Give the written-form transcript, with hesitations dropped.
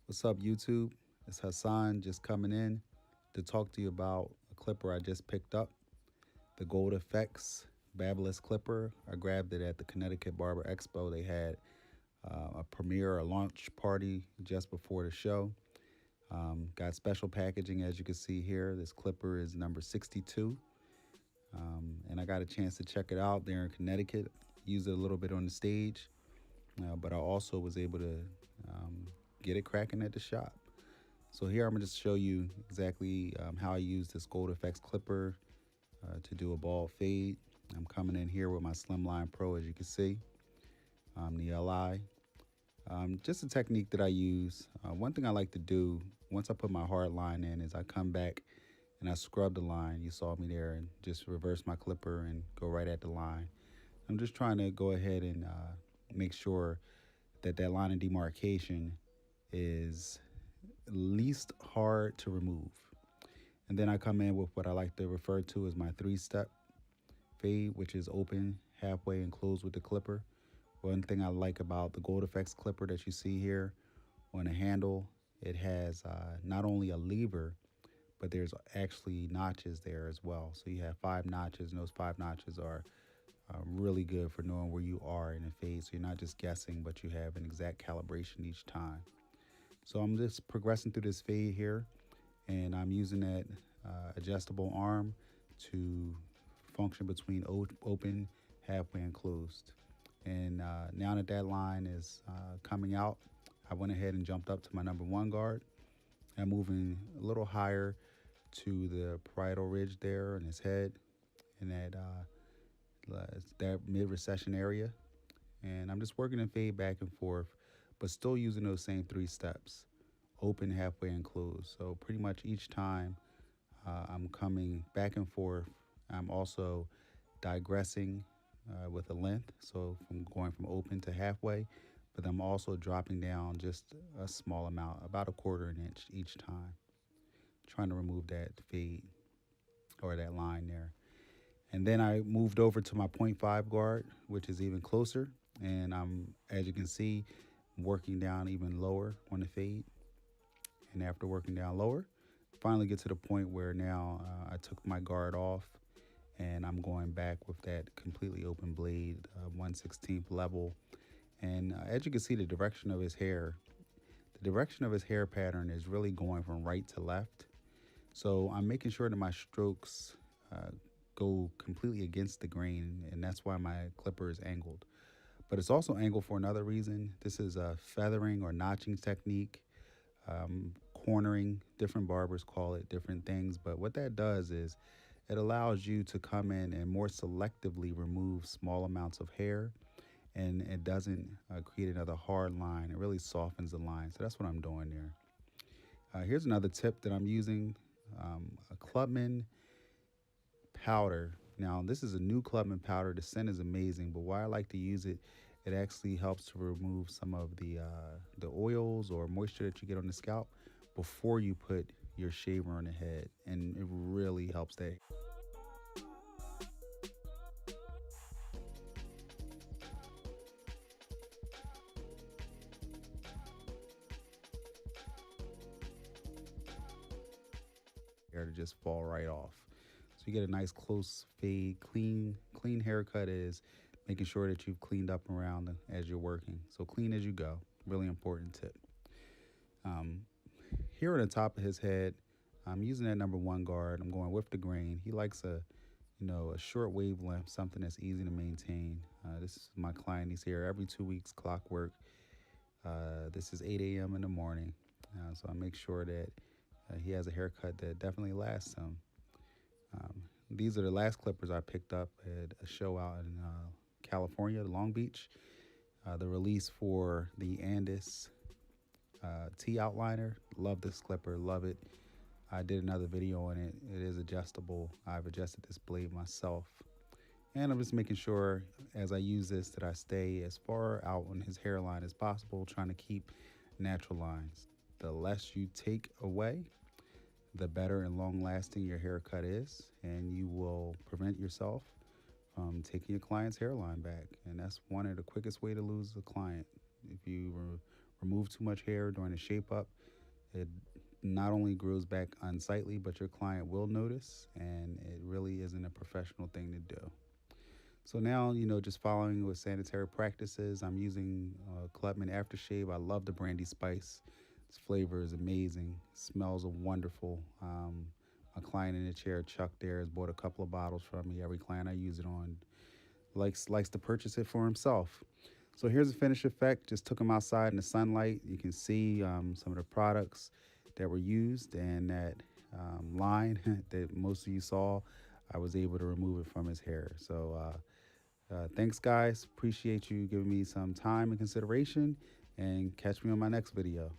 What's up, YouTube? It's Hassan just coming in to talk to you about a clipper I just picked up, the Gold Effects Babyliss clipper. I grabbed it at the Connecticut Barber Expo. They had a premiere, a launch party just before the show. Got special packaging, as you can see here. This clipper is number 62, and I got a chance to check it out there in Connecticut. Use it a little bit on the stage, but I also was able to get it cracking at the shop. So here I'm going to just show you exactly how I use this Gold Effects clipper to do a bald fade. I'm coming in here with my Slimline Pro, as you can see, the LI. Just a technique that I use. One thing I like to do once I put my hard line in is I come back and I scrub the line. You saw me there, and just reverse my clipper and go right at the line. I'm just trying to go ahead and make sure that that line of demarcation is least hard to remove. And then I come in with what I like to refer to as my 3-step fade, which is open, halfway, and close with the clipper. One thing I like about the Gold Effects clipper that you see here on the handle, it has not only a lever, but there's actually notches there as well. So you have 5 notches, and those 5 notches are really good for knowing where you are in a fade. So you're not just guessing, but you have an exact calibration each time. So I'm just progressing through this fade here, and I'm using that adjustable arm to function between open, halfway, and closed. And now that that line is coming out, I went ahead and jumped up to my number 1 guard. I'm moving a little higher to the parietal ridge there in his head, and that mid-recession area. And I'm just working and fade back and forth, but still using those same 3 steps, open, halfway, and close. So pretty much each time I'm coming back and forth, I'm also digressing with a length. So from going from open to halfway, but I'm also dropping down just a small amount, about 1/4 inch each time, trying to remove that fade or that line there. And then I moved over to my 0.5 guard, which is even closer. And I'm, as you can see, working down even lower on the fade. And after working down lower, finally get to the point where now I took my guard off, and I'm going back with that completely open blade, 1/16 level. And as you can see, the direction of his hair pattern is really going from right to left. So I'm making sure that my strokes go completely against the grain, and that's why my clipper is angled. But it's also angled for another reason. This is a feathering or notching technique. Cornering, different barbers call it different things, but what that does is it allows you to come in and more selectively remove small amounts of hair, and it doesn't create another hard line. It really softens the line. So that's what I'm doing there. Here's another tip that I'm using, a Clubman powder. Now, this is a new Clubman powder. The scent is amazing, but why I like to use it, it actually helps to remove some of the oils or moisture that you get on the scalp before you put your shaver on the head, and it really helps that. Hair to just fall right off. So you get a nice close fade, clean haircut is making sure that you've cleaned up around as you're working. So clean as you go, really important tip. Here on the top of his head, I'm using that number 1 guard. I'm going with the grain. He likes a short wavelength, something that's easy to maintain. This is my client. He's here every 2 weeks, clockwork. This is 8 a.m. in the morning. So I make sure that he has a haircut that definitely lasts him. These are the last clippers I picked up at a show out in California, Long Beach. The release for the Andis T outliner. Love this clipper, love it. I did another video on it. It is adjustable. I've adjusted this blade myself. And I'm just making sure as I use this that I stay as far out on his hairline as possible, trying to keep natural lines. The less you take away, the better and long lasting your haircut is, and you will prevent yourself from taking your client's hairline back. And that's one of the quickest way to lose a client. If you remove too much hair during the shape up, it not only grows back unsightly, but your client will notice, and it really isn't a professional thing to do. So now, just following with sanitary practices, I'm using Clubman aftershave. I love the brandy spice. Its flavor is amazing. Smells wonderful. My client in the chair, Chuck, there has bought a couple of bottles from me. Every client I use it on likes to purchase it for himself. So here's the finished effect. Just took them outside in the sunlight. You can see some of the products that were used, and that line that most of you saw, I was able to remove it from his hair. So thanks, guys. Appreciate you giving me some time and consideration, and catch me on my next video.